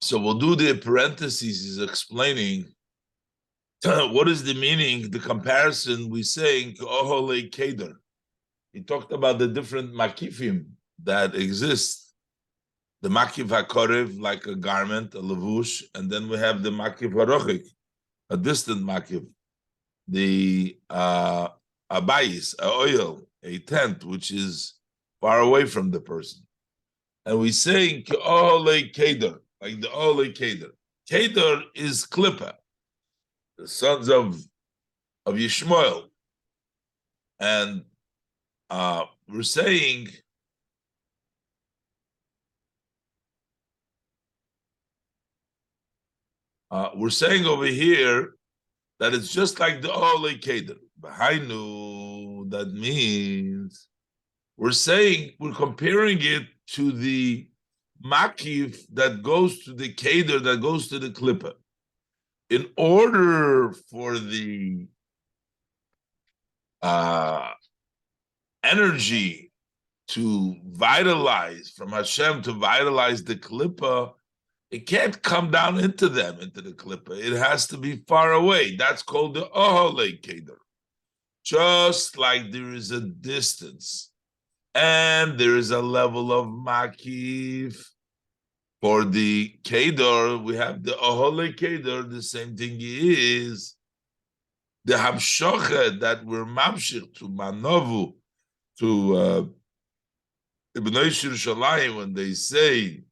So we'll do the parentheses. He's explaining what is the meaning, the comparison we saying Ohole Keder. He talked about the different makifim that exist. The makif hakorev, like a garment, a levush, and then we have the makif harochik, a distant makif, the abayis, a oil, a tent, which is far away from the person. And we say Ohole Keder, like the Ohole Keder. Keder is Klippa, the sons of Yishmael. And we're saying over here that it's just like the Ohole Keder. Behainu, that means we're comparing it to the makif that goes to the Keder, that goes to the Klippa. In order for the energy to vitalize, from Hashem to vitalize the Klippa, it can't come down into them, into the Klippa. It has to be far away. That's called the Ohole Keder. Just like there is a distance and there is a level of makif for the Keder, we have the Ohole Keder. The same thing is the Hamshocha that we're mamshich to Manovu, to Ibn Shir Shalayim, when they say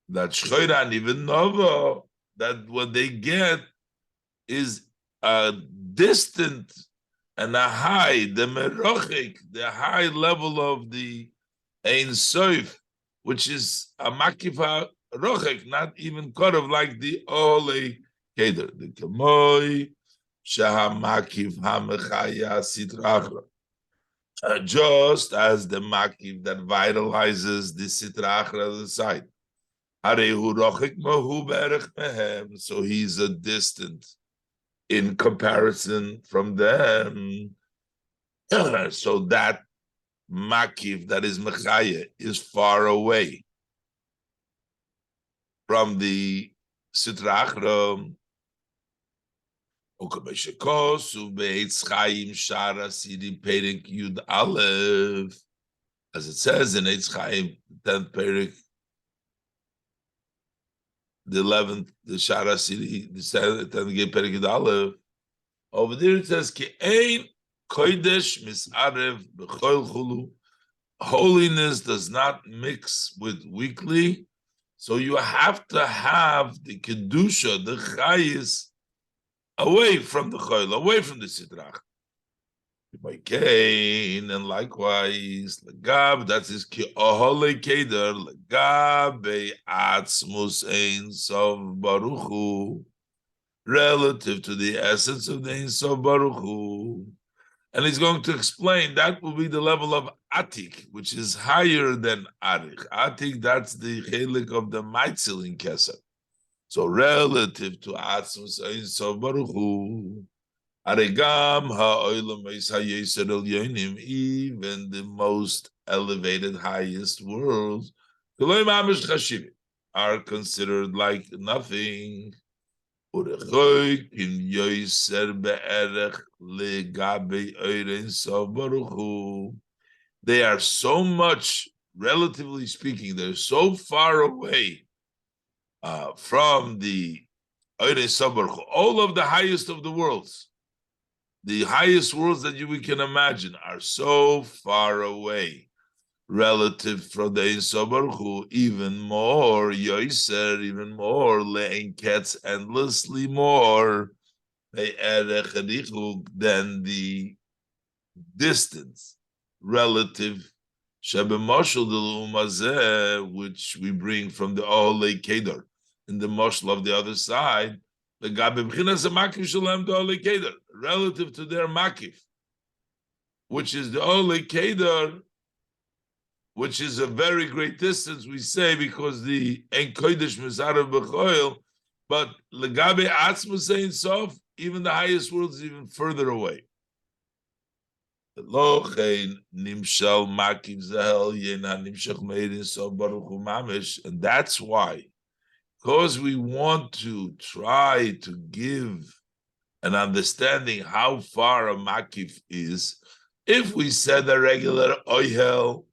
that Shchoira and even Novo, that what they get is a distant and a high, the Merochik, the high level of the Ein Soif, which is a Makifa Rochik, not even Korov, like the Ohole Keder. The Kemoy, Shaha Makif HaMechaya Sitrachra. Just as the Makif that vitalizes the Sitrachra, the side. So he's a distant in comparison from them. So that makif, that is mechaya, is far away from the sitra achra. As it says in Eitz Chaim, 10th Perik, the 11th, the Shara Siri, the 10th Perik Yud Aleph. Over there it says, Ki ein kodesh misarev b'chol chulu. Holiness does not mix with weekly, so you have to have the kedusha, the chayis, away from the chol, away from the sidrach. By Cain, and likewise, legab, that is ki ohole keder, legabe atzmus ein sof baruch hu, relative to the essence of the ein sof baruch hu. And he's going to explain that will be the level of atik, which is higher than arich. Atik, that's the chelik of the maitzil in Kesed. So relative to atzmus ein sof baruch hu, Aregam ha'olam hayeser el yonim, even the most elevated, highest worlds, are considered like nothing. They are so much, relatively speaking, they're so far away from the all of the highest of the worlds. The highest worlds that we can imagine are so far away relative from the Ein Sof Baruch Hu, even more, Yoiser, even more, Le'enketz, endlessly more, than the distance relative, Shebemoshel de L'umazeh, which we bring from the Ohole Keder, in the moshel of the other side, relative to their makif, which is the Ohole Keder, which is a very great distance, we say, because the En Kodesh Mizarev B'choil, but Legabe Atzmus Ein Sof, even the highest world is even further away. And that's why because we want to try to give an understanding how far a makif is, if we said a regular oihel,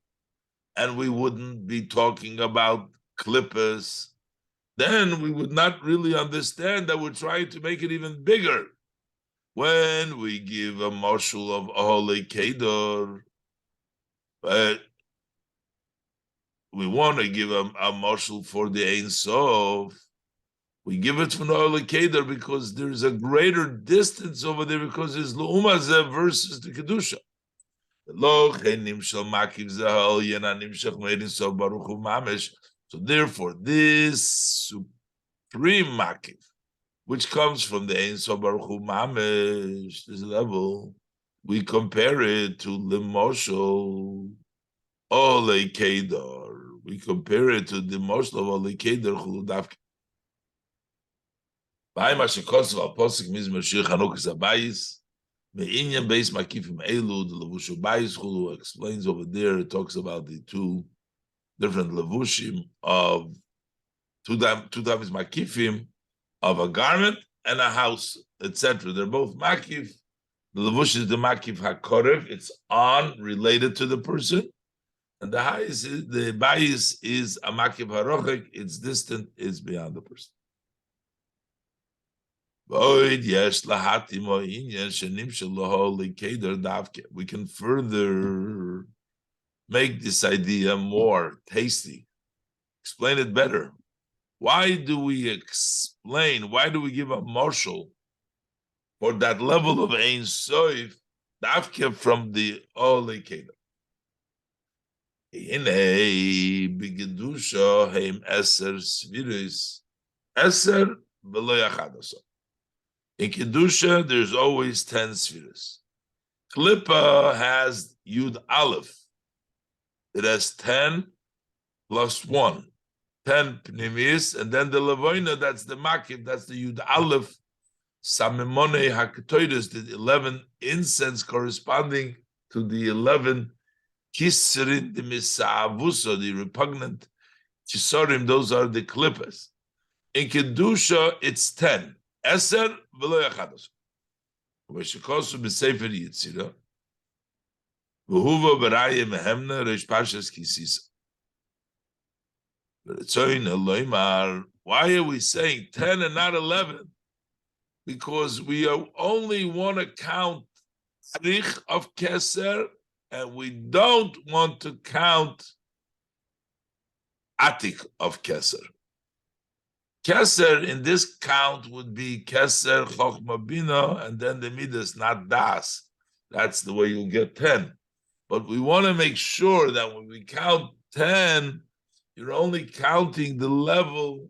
and we wouldn't be talking about clippers, then we would not really understand that we're trying to make it even bigger. When we give a marshal of Ahole Kedor, but we want to give a marshal for the Ein Sof, we give it from the Ahole Kedor because there's a greater distance over there because there's Lu'umazeh versus the Kedusha. So therefore, this supreme makif, which comes from the Ein Sof Baruch Hu Mamesh, this level, we compare it to Limosho Ole Kedor. We compare it to the Moshel of Ole Kedor Chuludavke. By Mashikosov Al Posik Mizmer Shir Chanukas Abayis. Me'inyan Beis Makifim Elu, the Levushu Bayis Chulu explains over there, it talks about the two different Levushim of two times Makifim of a garment and a house, etc. They're both Makif. The Levush is the Makif HaKorev, it's on, related to the person. And the Bayis is a Makif HaRochek, it's distant, it's beyond the person. We can further make this idea more tasty, explain it better. Why do we explain? Why do we give a marshal for that level of Ein Sof Davke from the Ole Kedor? Hine b'gedusha heim eser sviris eser v'lo yachadasa. In Kedusha, there's always 10 spheres. Klippa has Yud Aleph. It has 10 plus 1. 10 pnimis, and then the Levoina, that's the Makif, that's the Yud Aleph. Samimone HaKetoides, the 11 incense corresponding to the 11 Kisrin, the Misa'avusa, the repugnant Kisorim, those are the Klippas. In Kedusha, it's 10. Eser v'lo yachados. V'shikosu b'sefer Yitzira. V'huva b'raya mehemna reish pashas kisisa. V'retzoyin eloimar. Why are we saying 10 and not 11? Because we only want to count arich of keser, and we don't want to count atik of keser. Keser in this count would be Keser Chochma Bina, and then the Midas, not Das. That's the way you'll get 10. But we want to make sure that when we count 10, you're only counting the level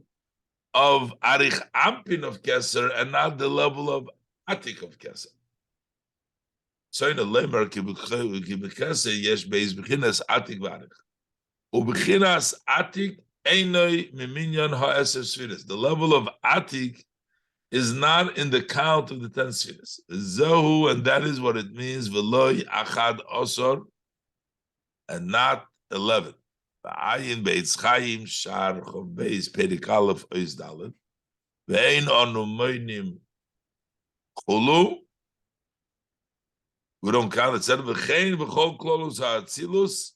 of Arich Ampin of Keser and not the level of Atik of Keser. So in the Lemer, Keser, Yesh Beis Bechinas Atik Varich. Ubechinas Atik, the level of Atik is not in the count of the 10 spheres. Zohu, and that is what it means, Veloy Achad Osor, and not 11. V'ayin Beitz Chaim Shar Chov Beis Perik Aleph Ois Dalet. Ve'ein Onu Moinim Chulu. We don't count it. Said V'chein V'chol Klolus HaAtzilus.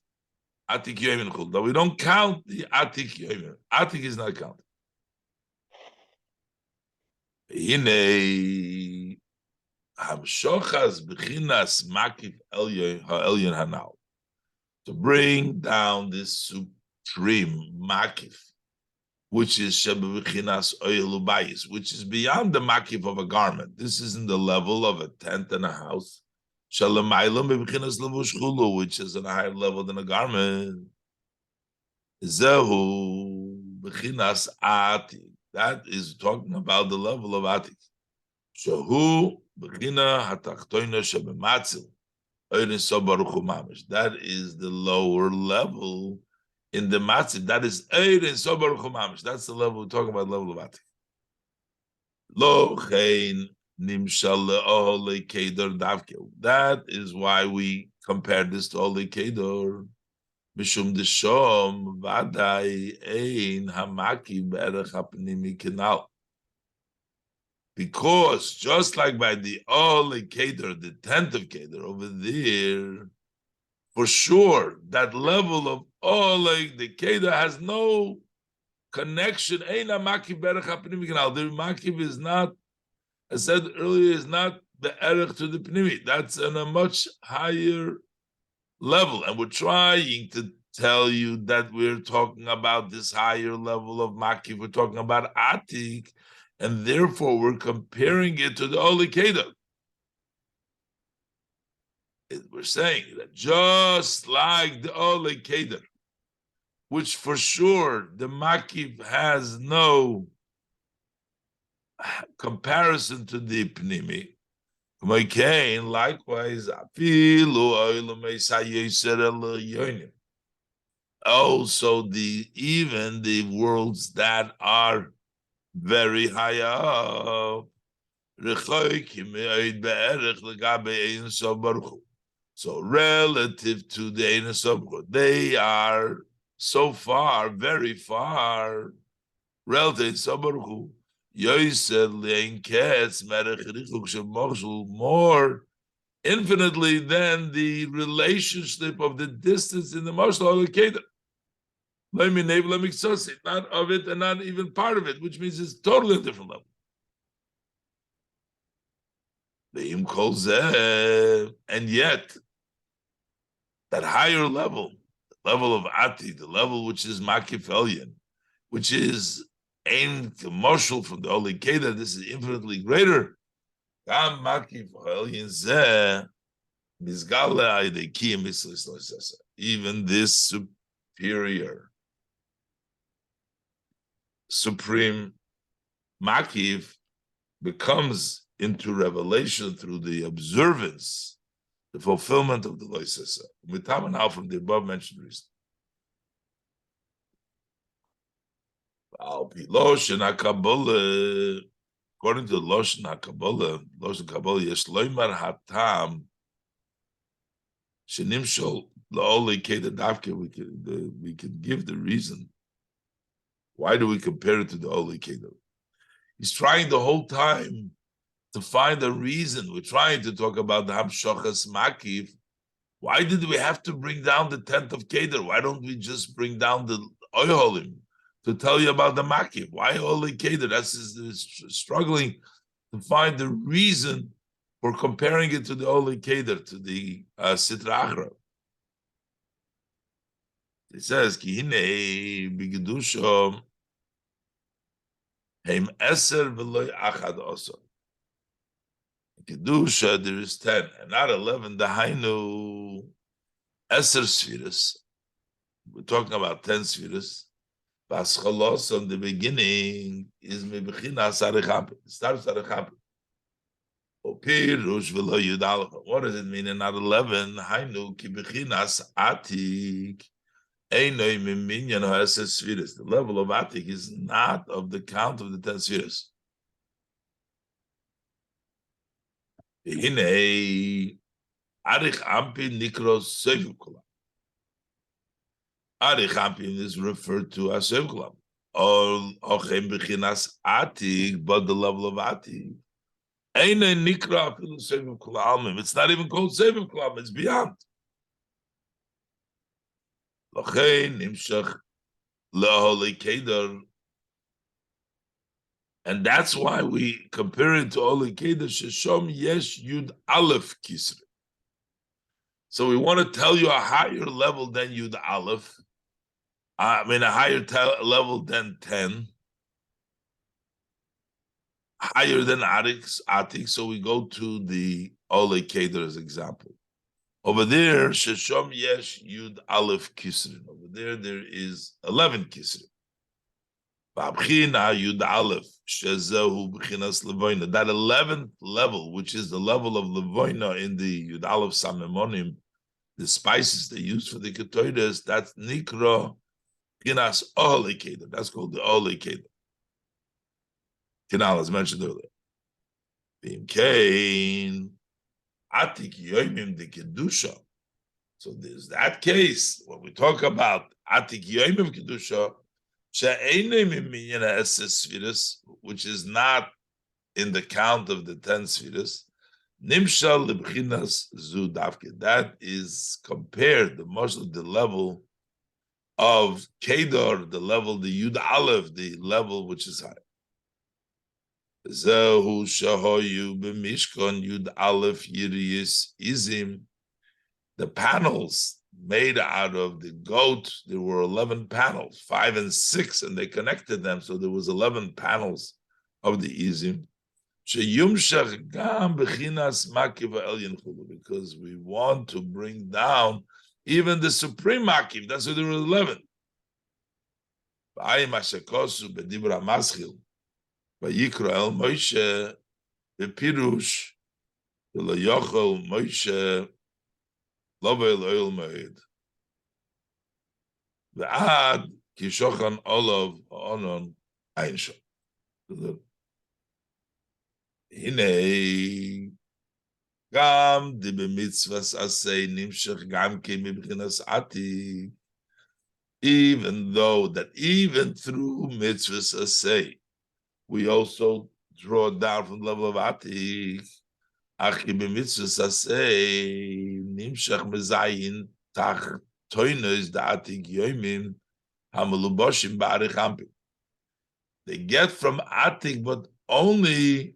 Atik Yomin Chul. That we don't count the Atik Yomin. Atik is not counted. Hine Hamshochas Bechinas Makif Elyon Ha'elyon Hanal. To bring down this supreme Makif, which is Sheba Bechinas Oyel Ubayis, which is beyond the Makif of a garment. This is in the level of a tent and a house. Which is at a higher level than a garment. Zehu b'chinas atik. That is talking about the level of atik. Shehu b'china hatachtoina shebematzil. That is the lower level in the matzil. That is Eirin Sobaruch Mamish. That's the level we're talking about, level of atik. Lo chein. That is why we compare this to Ole Kedor. Mishum deshom vadai ein hamaki be'erech hapnimi kenal. Because just like by the Ole Keder, the 10th of Keder over there, for sure, that level of Ole, the Keder has no connection. Ein hamaki be'erech hapnimi kenal. The makif is not, I said earlier, is not the erech to the pnimi. That's on a much higher level. And we're trying to tell you that we're talking about this higher level of makif. We're talking about atik, and therefore we're comparing it to the Oli Keda. We're saying that just like the Oli Keda, which for sure the makif has no comparison to the pnimi. Likewise, also even the worlds that are very high up. So relative to the Ein Sof Baruch Hu, they are so far, very far, relative to Baruch Hu. More infinitely than the relationship of the distance in the Mashal Al-Keda. Not of it and not even part of it, which means it's totally a different level. And yet, that higher level, the level of Ati, the level which is Makifelian, which is aimed commercial from the Holy Keda, this is infinitely greater. Even this superior, supreme Makif becomes into revelation through the observance, the fulfillment of the Loisesa. We're talking now from the above mentioned reason. According to Loshen HaKabbalah, Yesh Loimar Hatam Shenimshol La'olei Keda Davke. We can give the reason. Why do we compare it to the Olei Keda? He's trying the whole time to find a reason. We're trying to talk about the Hamshochas Makif. Why did we have to bring down the 10th of Keder? Why don't we just bring down the Oiholim to tell you about the Makif? Why Olei Keder? That's struggling to find the reason for comparing it to the Olei Keder, to the Sitra Achra. It says, Ki hine b'gedusha heim eser v'loy achad osor. Kedusha, there is 10, and not 11. The Hainu Eser Spheres. We're talking about 10 spheres. Vaschalos on the beginning is Mebichina Sarechapit. It starts Sarechapit. Opirush v'lo Yudal. What does it mean in not 11? Hainu Kibichinas Atik. Einoi Miminyan Eser Spheres. The level of Atik is not of the count of the 10 spheres. Hine Arich Ampin Nikros Seviv Kulam. Arich Ampin is referred to as Seviv Kulam. Or Ochem Bechinas Atik, but the level of Atik. Eine Nikra Apilu Seviv Kulam. It's not even called Seviv Kulam, it's beyond. Lochein Nimshach Laholi Kedar. And that's why we compare it to Oli Keder Sheshom Yesh Yud Aleph Kisre. So we want to tell you a higher level than Yud Aleph. I mean, a higher level than 10. Higher than Atik. So we go to the Oli Keder as example. Over there, Sheshom Yesh Yud Aleph Kisrin. Over there is 11 Kisrin. Yud Aleph, that 11th level, which is the level of Levoina in the Yud Aleph Samemonim, the spices they use for the Ketoides, that's Nikra Kinas Ole Keder. That's called the Ole Keder. Kinal, as mentioned earlier. Bimkein Atik Yoimim de Kedusha. So there's that case when we talk about Atik Yoimim Kedusha, which is not in the count of the 10 Sfiras, Nimshal Libchinas Zu Davke. That is compared the level of Kedar, the Yud Aleph, the level which is high. Zehu Shahoyu B'Mishkan Yud Aleph Yiriyis Izim. The panels made out of the goat, there were 11 panels, 5 and 6, and they connected them, so there was 11 panels of the Izim. Because we want to bring down even the supreme Makiv, that's why there were 11. Vayikra el Moshe bepirush v'lo yochel Moshe lovel oil moed v'ad kishochan olav onon einshon. Hinei gam di b'mitzvahs asay nimshach gam ke mibchinas ati. Even through mitzvahs asay, we also draw down from the level of Atik. Achi b'mitzvahs asay nimshach mezayin tach toinos da Atik yoimim hameluboshim ba'arich hampim. They get from Atik, but only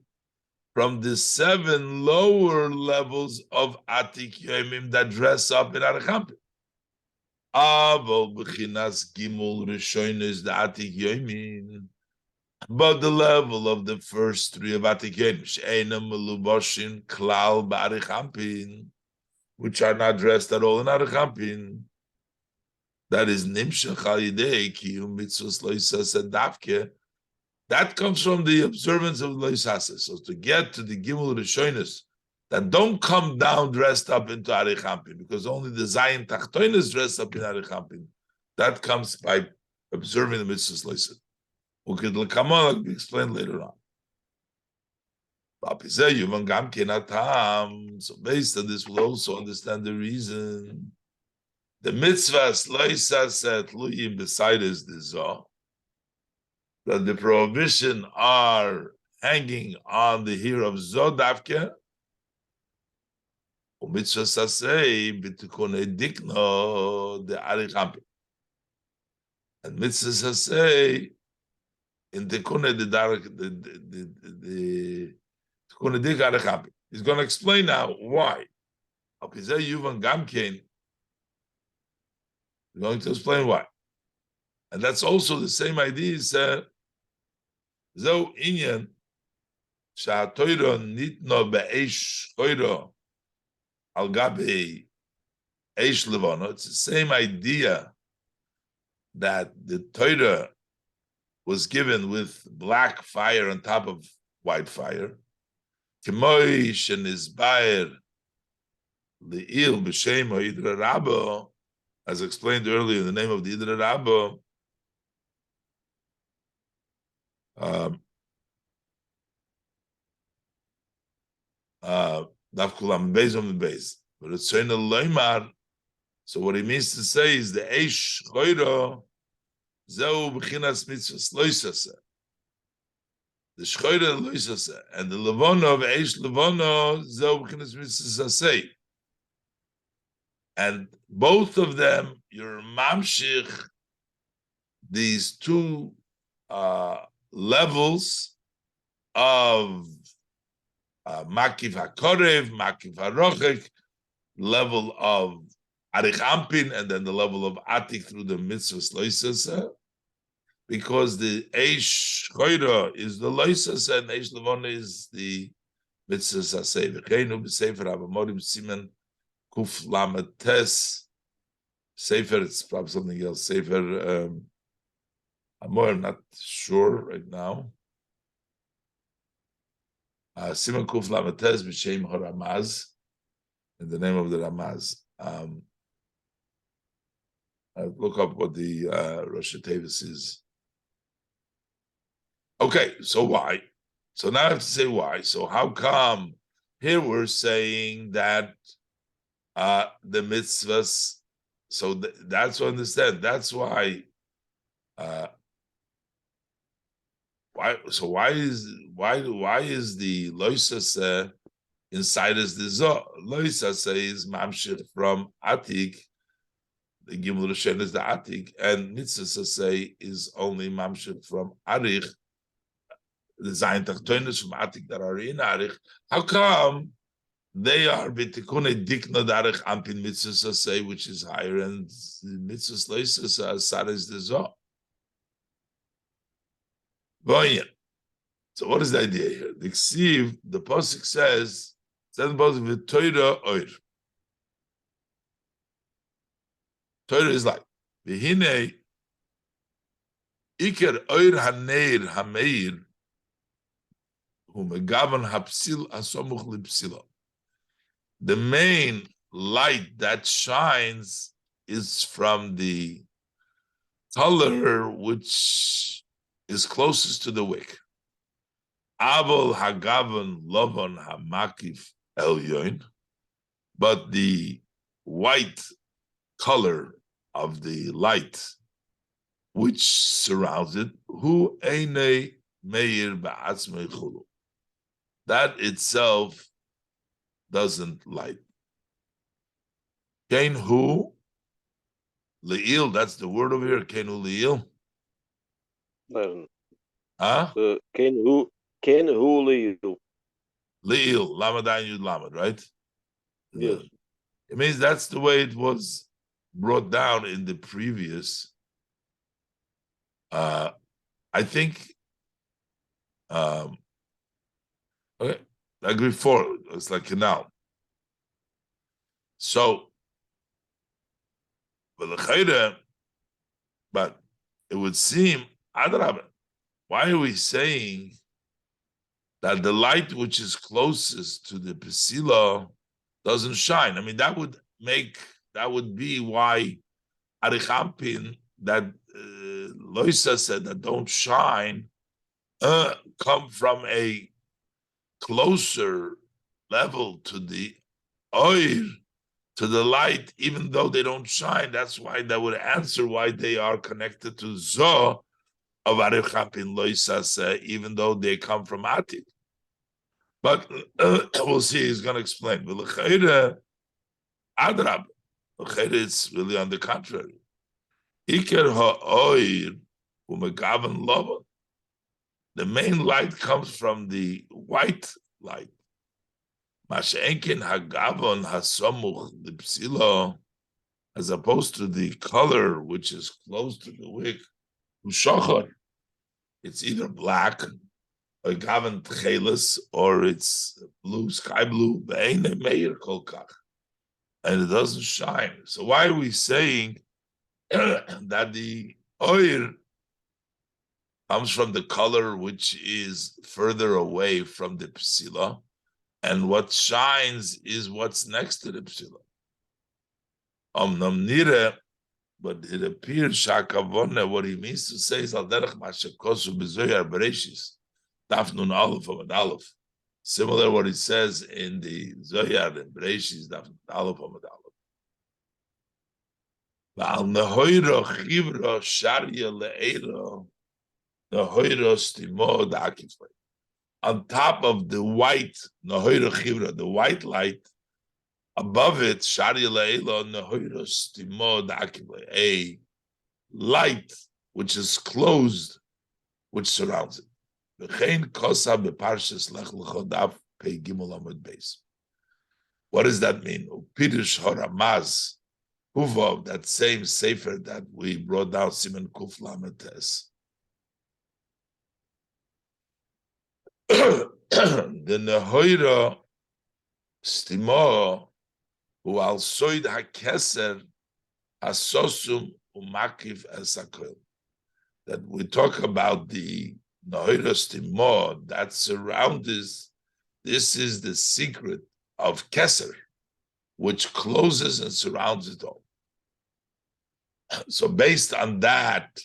from the 7 lower levels of Atik yoimim that dress up in arich hampim. Avol b'chinas gimul rishonos da Atik yoimim. But the level of the first 3 of Atik Yoimim, Klal B'Arich Hampin, which are not dressed at all in Arich Hampin, that is Nimshach Al Yidei Kiyum Mitzvos Lo Yisaseh Davke. That comes from the observance of Lo Yisaseh. So to get to the Gimel Rishonos that don't come down dressed up into Arich Hampin, because only the Zayin Tachtoin is dressed up in Arich Hampin. That comes by observing the Mitzvos Lo Yisaseh. Okay, the Kamal will be explained later on. So based on this, we'll also understand the reason. The mitzvahs loisa said luyim beside is the zah, that the prohibition are hanging on the here of zodavke. Mitzvahs say bitukone dikno the arichampi, and mitzvahs say in the Kune the Kune dik arichampi. He's going to explain now why. He's going to explain why. And that's also the same idea. He said, Zo inyan sha'atoiro nitno be'esh choiro al gabe eish levono. It's the same idea that the Torah was given with black fire on top of white fire. Kemoish and Isbair Le'il B'Shem Ha'idra Rabbo, as explained earlier in the name of the Idra Rabbo, Dafkulam Bezom Bez. But it's saying Loimar. So what he means to say is the Eish Choiro Zeu B'chinas Mitzvahs Loisase. The Shchoira Loisase and the Levono of Eish Levono Zeu B'chinas Mitzvahs Asei. And both of them, you're mamshich these 2 levels of Makiv HaKorev, Makiv HaRochek, level of Arich Ampin, and then the level of Atik through the Mitzvahs Loisase, because the Eish Choira is the Loisase and Eish Levona is the Mitzvahs Asei. V'cheinu b'sefer Abamorim Simen Kuf Lametes Sefer, it's probably something else. Sefer I'm not sure right now. Simen Kuf Lametes B'Shem HaRamaz, in the name of the Ramaz. Look up what the Rosh Tevis is. Okay, so why? So now I have to say why. So how come here we're saying that the mitzvahs. So that's to understand. That's why. Why? So why is the loisas inside is the zo? Loisas is mamshir from atik. The gimel rishen is the atik, and mitzvah say is only mamshir from arich. The zayin tachtonis from atik that are in arich. How come they are bitikune dikna darich ampin mitzvah say, which is higher, and mitzvah loisas sar is the zo? So what is the idea here? The ksiv, the pasuk says, Torah oir. Torah is like v'hine iker oir haneir hameir hu megavan hapsil asomuch lipsila. The main light that shines is from the color which is closest to the wick. Avol hagavan lovon hamakif elyon, but the white color of the light which surrounds it, hu eine meir ba'atzmei chulu. That itself doesn't light. Kein hu le'il, that's the word over here. Kein hu le'il. Huh? Kein hu le'il. Le'il, lamadayin yud lamad, right? Yes. It means that's the way it was brought down in the previous. I think. Okay, I agree. It's like canal. So, but it would seem, why are we saying that the light which is closest to the pesila doesn't shine? I mean, that would be why Arichampin, that Loisa said that don't shine, come from a closer level to the oil, to the light, even though they don't shine. That's why that would answer why they are connected to Zoh of Arichampin Loisa, even though they come from Atik. But we'll see, he's going to explain. Adrab, it's really on the contrary. Iker ha'oir u'megavan lava. The main light comes from the white light. Masha'enkin ha'gavon ha'samuch l'psilo, as opposed to the color which is close to the wick, u'shachar. It's either black, or gavon tchelis, or it's blue, sky blue, ve'ene meir kolkach, and it doesn't shine. So why are we saying that the oil comes from the color which is further away from the psila, and what shines is what's next to the psila? But it appears shakavone, what he means to say is al derech mashakosu b'zoyar bereshis daf nun aleph amud aleph. Similar what it says in the Zoyar and Bereshis daf nun aleph amud aleph. V'al nehoira chivra sharia le'era nehoira stimo da'akiflei. On top of the white nehoira chivra, the white light, above it sharia le'era nehoira stimo da'akiflei, a light which is closed, which surrounds it. What does that mean? Pirush Haramaz, Huvov, that same sefer that we brought down, Siman Kuf Lametes. The Nehoira Stimo, who al Soid HaKeser, Asosum Umakiv Esakel. That we talk about the that surrounds this is the secret of Keser, which closes and surrounds it all. So based on that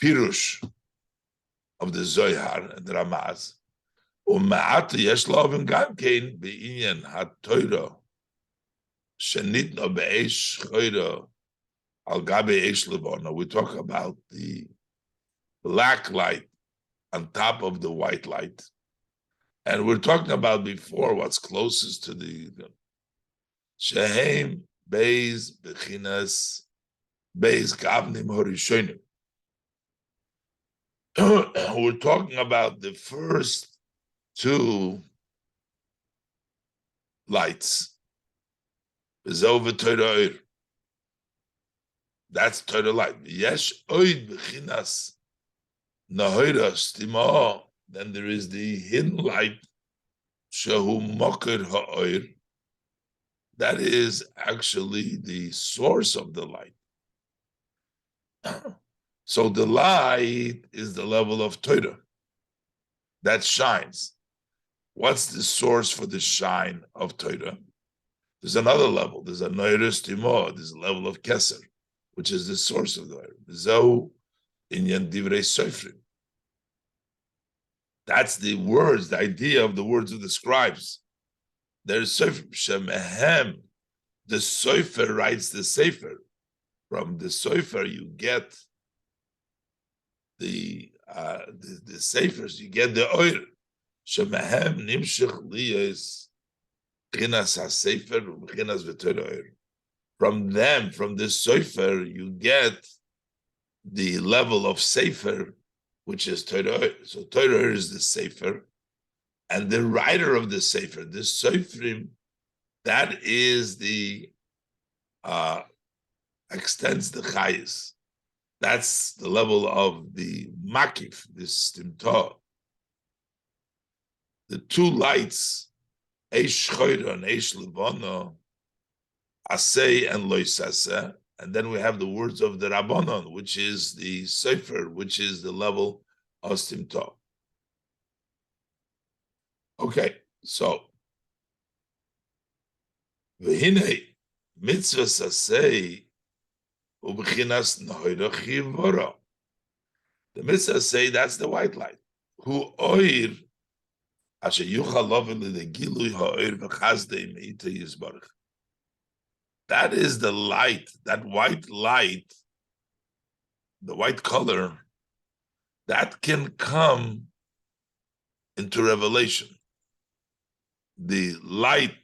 pirush of the Zohar and the Ramaz, yesh lovim gamkein beinyan ha'Torah Shenitno be'esh choyra al gabe esh levona. We talk about the black light on top of the white light. And we're talking about before what's closest to the Shehem Beis Bechinas Beis Kavnim Horishonim. We're talking about the first two lights. That's Torah light. Yesh oid bechinas nahira stima. Then there is the hidden light. Shehu moker ha'oir. That is actually the source of the light. So the light is the level of Torah that shines. What's the source for the shine of Torah? There's another level. There's a Noiris Timo. There's a level of Keser, which is the source of the Torah. Zeu inyan divrei sofrim. That's the words, the idea of the words of the scribes. There's Sofrim Shemehem. The Sofer writes the Sefer. From the Sofer, you get the Sefers, you get the Oir. Shemehem nimshich liyos chinas ha-Sefer u'chinas v'Torah Oir. From them, from the Sofer, you get the level of Sefer, which is Torah Oir. So Torah Oir is the Sefer, and the writer of the Sefer, the Sofrim, that is the extends the Chayis. That's the level of the Makif, this Stimta. The two lights, Eish Choyra and Eish Levana, Aseh and Loisaseh, and then we have the words of the Rabbanon, which is the Sefer, which is the level of Stimta. Okay, so V'hinei mitzvah Aseh u'b'chinas Nohira Chivora. The mitzvah say that's the white light. Hu oir asher yuchal lovin l'gilui ha'oir v'chazdei me'ita yizbarach. That is the light, that white light, the white color, that can come into revelation. The light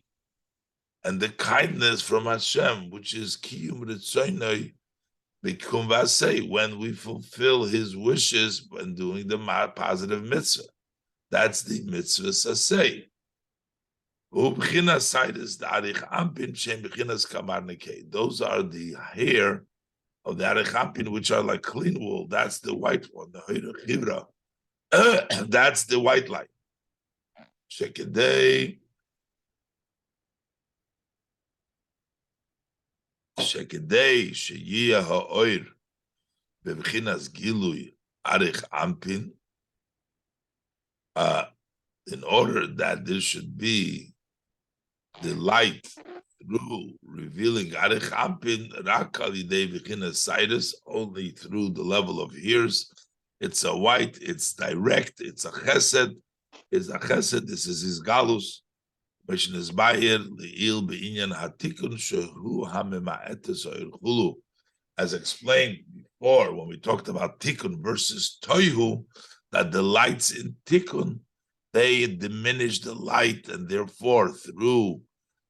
and the kindness from Hashem, which is kiyum ritzoynoi b'kum v'asei, when we fulfill His wishes when doing the positive mitzvah. That's the mitzvah sasei. Ub'chinas side is the arich ampin shem b'chinas kamar nekei. Those are the hair of the arich ampin, which are like clean wool. That's the white one, the hoira chivra. That's the white light. Shekedei. Shekedei sheyiyah ha'oir b'chinas gilui arich ampin. In order that there should be the light through revealing Arich Ampin, Rakali De Vichinas Cyrus, only through the level of ears. It's a white, it's direct, it's a chesed, this is his galus. Mission is Bayer, Le'il Be'inyan Hatikun Shehu Hamema'etes Hulu. As explained before, when we talked about Tikkun versus Toihu, that the lights in Tikkun, they diminish the light, and therefore through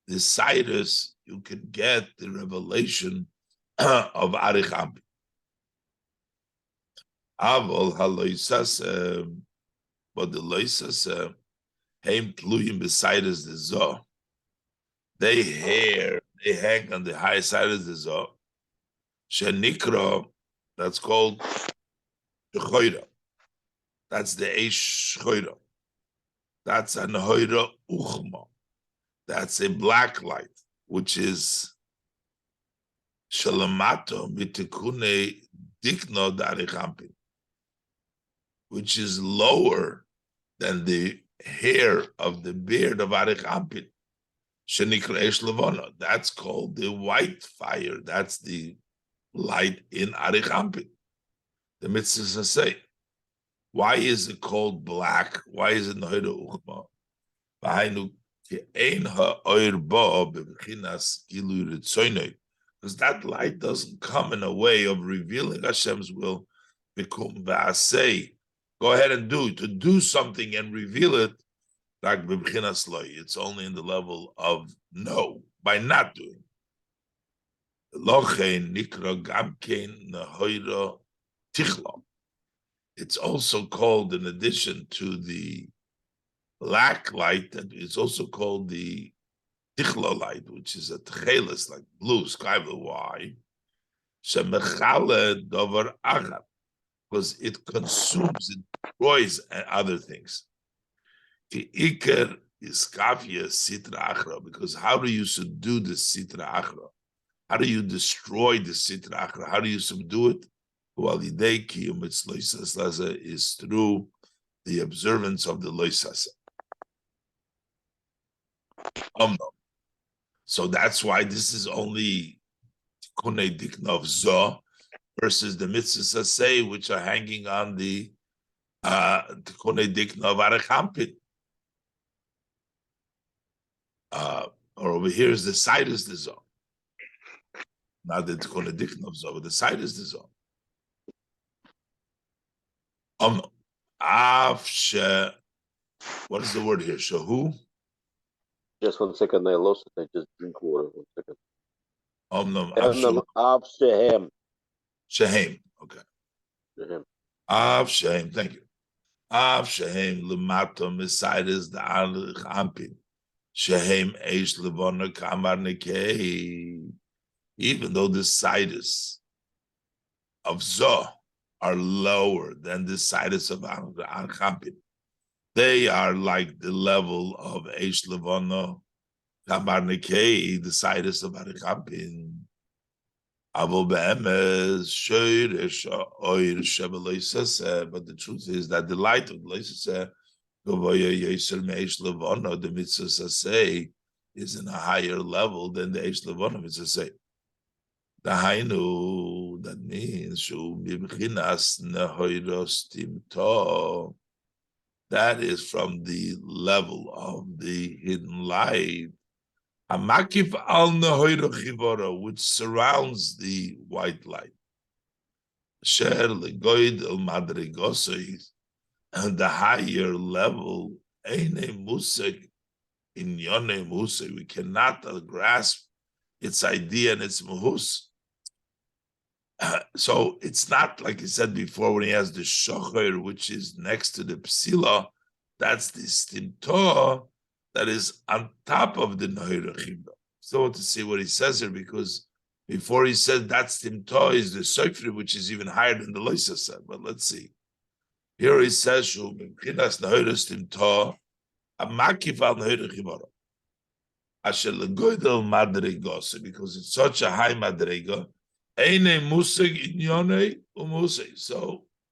the Cyrus, you can get the revelation of Arich Ampin. Avol haloisas, but the loisas, heim tluyim b'Cyrus the Zoh. They hang on the high side of the Zoh. Shenikra, that's called Shechoira. That's the Eish Choira. That's an Hoira Uchma. That's a black light, which is Shalamato Mitikune Dikno Darichampin, which is lower than the hair of the beard of Arichampin. Shenikra Eish Levana. That's called the white fire. That's the light in Arichampin. The mitzvah say. Why is it called black? Why is it Nohira Uchma? Because that light doesn't come in a way of revealing Hashem's will. Go ahead and do it. To do something and reveal it, it's only in the level of no, by not doing. It's also called, in addition to the black light, that it's also called the tichla light, which is a tchelis, like blue, sky blue. Why? Because it consumes, it destroys other things. Iker is kafia sitra achra, because how do you subdue the sitra achra? How do you destroy the sitra achra? How do you subdue it? Is through the observance of the loisasa. So that's why this is only tikunei dikna of zo versus the mitzvahs say, which are hanging on the tikunei dikna of arechampin. Or over here is the side is the zo. Not the tikunei dikna of zo, but the side is the zo. What is the word here? Shahu? Just 1 second, I lost it. I just drink water. 1 second. Av Shehem. Shehem. Okay. Shehem. Av Shehem. Thank you. Av Shehem Lemato Mesides the Alich Ampin. Shehem Eish Levona Kamar Nekei. Even though the sides of Zoh are lower than the sides of Anchampin, they are like the level of Eish Levono, Kamar Nekei, the sides of Anchampin. But the truth is that the light of the mitzvah say is in a higher level than the Eish Levono mitzvah say. That means that is from the level of the hidden light, which surrounds the white light. And the higher level, we cannot grasp its idea and its muhus. So it's not like he said before when he has the shocher, which is next to the psila, that's the stimtor that is on top of the Nahira Chibra. Still want to see what he says here, because before he said that stimtor is the Sofri, which is even higher than the Loisa said. But let's see. Here he says, because it's such a high madrega, so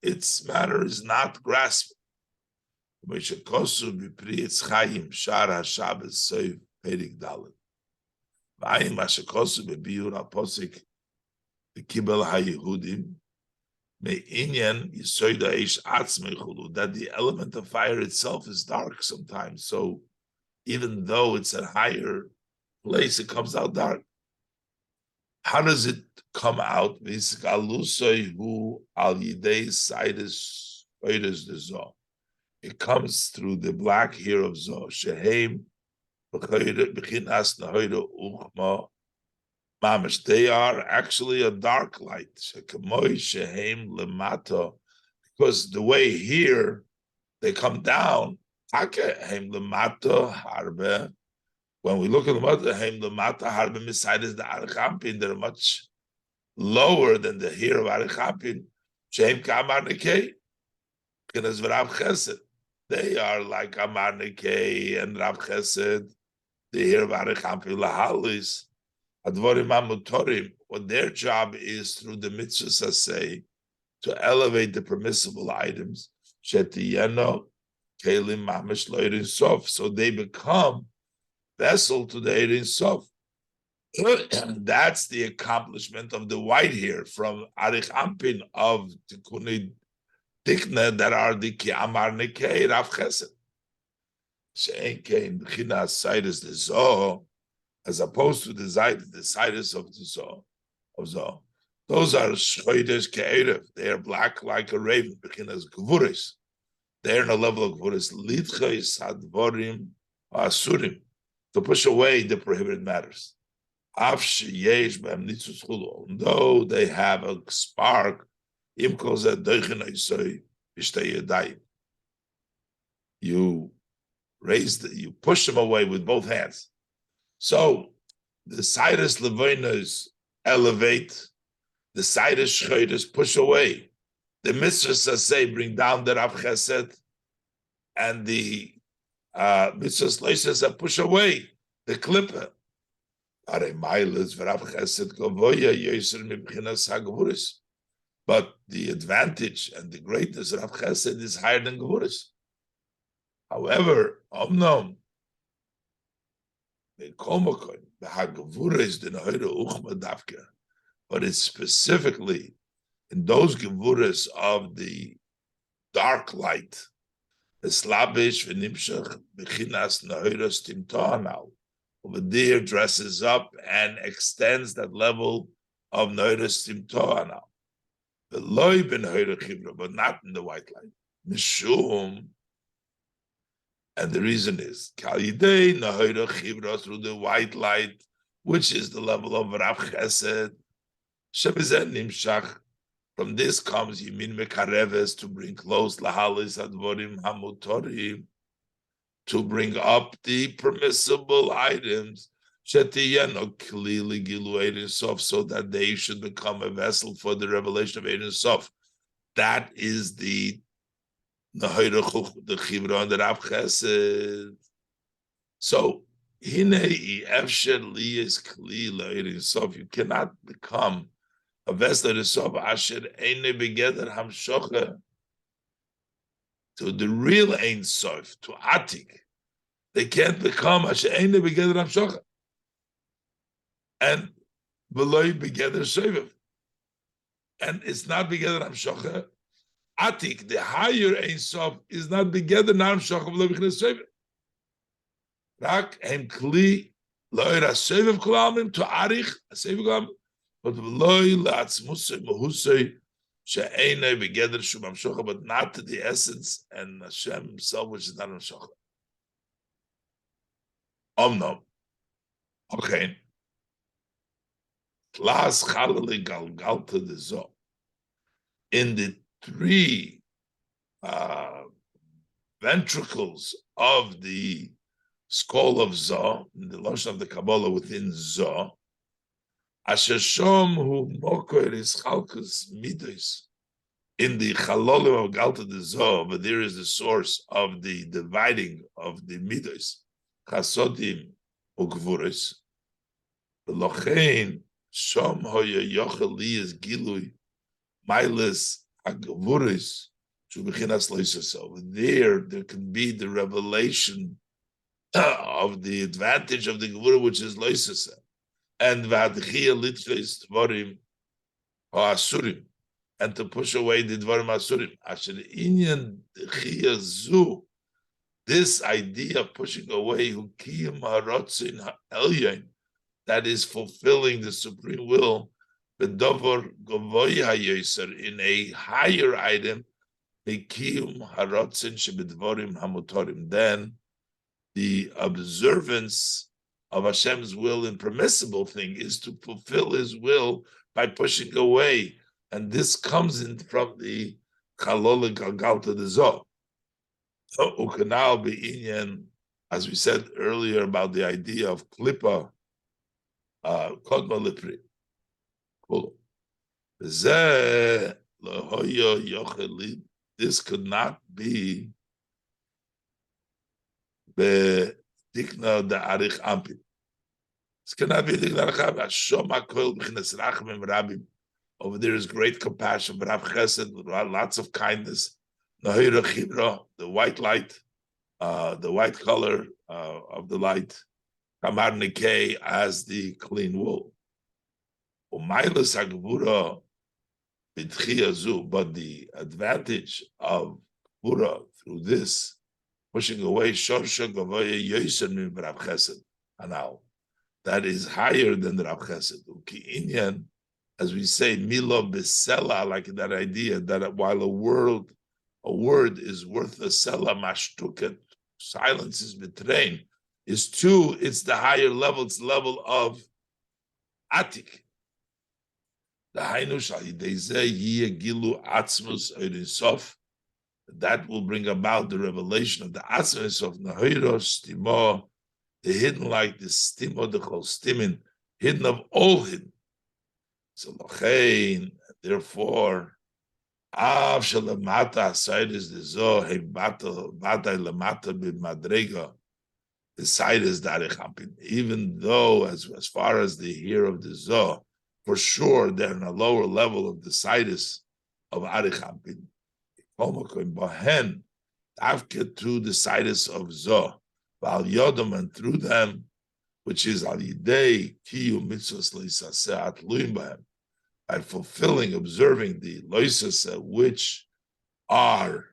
its matter is not grasped. The that the element of fire itself is dark sometimes. So even though it's a higher place, it comes out dark. How does it come out? It comes through the black here of Zoh. They are actually a dark light. Because the way here they come down, when we look at the Mata, they're much lower than the here of Arichampin. They are like Amar Nekei and Rav Chesed, the here of Arichampin Lahalis. What their job is through the mitzvah say to elevate the permissible items, so they become vessel to the Eirin Sof. That's the accomplishment of the white here from Arich Ampin of Tikunei Dikna that are the Ki Amar Nekei Rav Chesed. She'en came b'chinas sidus the Zoh, as opposed to the sidus of the Zoh. Those are shchoides ke'erev. They are black like a raven. B'chinas gvuris. They are in a level of gvuris. Litchais hadvorim asurim, to push away the prohibited matters. Though they have a spark, you you push them away with both hands. So the sidus levoinos elevate, the sidus shchoides push away. The mitzvahs say bring down the Rav Chesed, and the mitzvahs loises push away the klippa. But the advantage and the greatness of Rav Chesed is higher than Gevuris. However, but it's specifically in those Gevuris of the dark light, the slabish v'nimshach b'chinas nahiras timtohanal. Over there dresses up and extends that level of Noiras Timtoana. The loy ben Hoira Chibra, but not in the white light. Mishum. And the reason is Kalidei Nahoira Chibra, through the white light, which is the level of Rav Chesed. Shebezen Nimshach. From this comes Yimin Mekareves, to bring close Lahalis Advorim Hamutorim, to bring up the permissible items, so that they should become a vessel for the revelation of Ein Sof. That is the Chivra, the Rav Chesed. So, you cannot become a vessel of Ein Sof, Asher Eine Begeder Hamshocha, to the real Ein Sof, to Atik. They can't become Asher Eine Begeder Hamshocha and Veloy Begeder Sovev. And it's not Begeder Hamshocha. Atik, the higher Ein Sof, is not Begeder Hamshocha Veloy Begeder Sovev. Rak Hem Kli Loira Sovev Kolamim to Arich Sovev Kolamim, but Veloy La'atzmusay Mahusay She'ene Begeder Shum Hamshocha, but not to the essence and Hashem Himself, which is not Hamshocha. No. Okay. Klas Chalali Galgalta de Zo. In the three ventricles of the skull of Zo, in the Lashon of the Kabbalah within Zo, Asher Shom Hu Mokoir is Chalkus Midos. In the Chalolim of Galta de Zo, but there is the source of the dividing of the Midos, Chasodim Ugvuris. Lochein Shom Hoya Yochel Liyas Gilui Milas Agvuris to Bechinas Loisasov. There can be the revelation of the advantage of the Gvura, which is Loisasa, and Vadchia Litfes Dvorim Asurim, and to push away the Dvorim Asurim. Asher Inyan Chia Zu. This idea of pushing away Hukiyim Harotzin Elyon, that is fulfilling the supreme will, Bedover Govoy HaYoser, in a higher item, Mikiyum Harotzin Shebedvorim Hamutorim, then the observance of Hashem's will in permissible thing is to fulfill His will by pushing away, and this comes in from the Chalol Galgalta de Zoh. So Ukanal Be'inyan, as we said earlier about the idea of Klippa, Kodma Lipri. Cool. This could not be Dikna the Arich Ampin. This cannot be Dikna Arich. Over there is great compassion, but Rav Chesed, lots of kindness. The white light, the white color of the light. Kamar Nikei as the clean wool. But the advantage of Gvura through this pushing away Shorsha Gavoya Yoser Min Rab Chesed Anal. That is higher than the Rab Chesed. Uki Inyan, as we say, Milo Besela, like that idea that while a word is worth a Sela Mashtuket, silence is betraying, is two, it's the higher level, it's the level of Atik. The Hainush Alideze Yie Gilu Atzmus Oirin Sof. That will bring about the revelation of the Atzmus of Nahiros, Stimo, the hidden light, the Stimo, the Chol Stimin, hidden of all hidden. So Lachain, therefore, Av Shalamata aside is the Zo, Bata Lamata B'Madrega. The side is Darechampin. Even though, as far as the hear of the Zo, for sure they're in a lower level of the situs of Arechampin. Bahen, Avke through the situs of Zo, Val Yodom, and through them, which is Al Yidei, Kiyu Mitzvos Loisaseh Atluim Bahem, by fulfilling, observing the Loisaseh, which are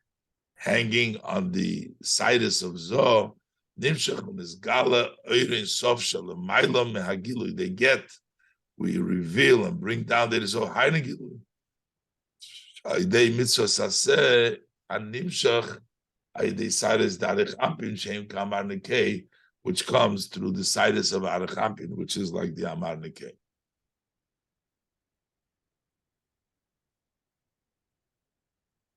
hanging on the situs of Zo, Nimshach Mizgala Oirin Sof Shalom Mailam Mehagilu, they get, we reveal and bring down there is a Heinigilu. Aidei mitzvah saseh and nimshach aidei sides darech ampin shem kamar nekei, which comes through the sides of arech ampin, which is like the amar nekei.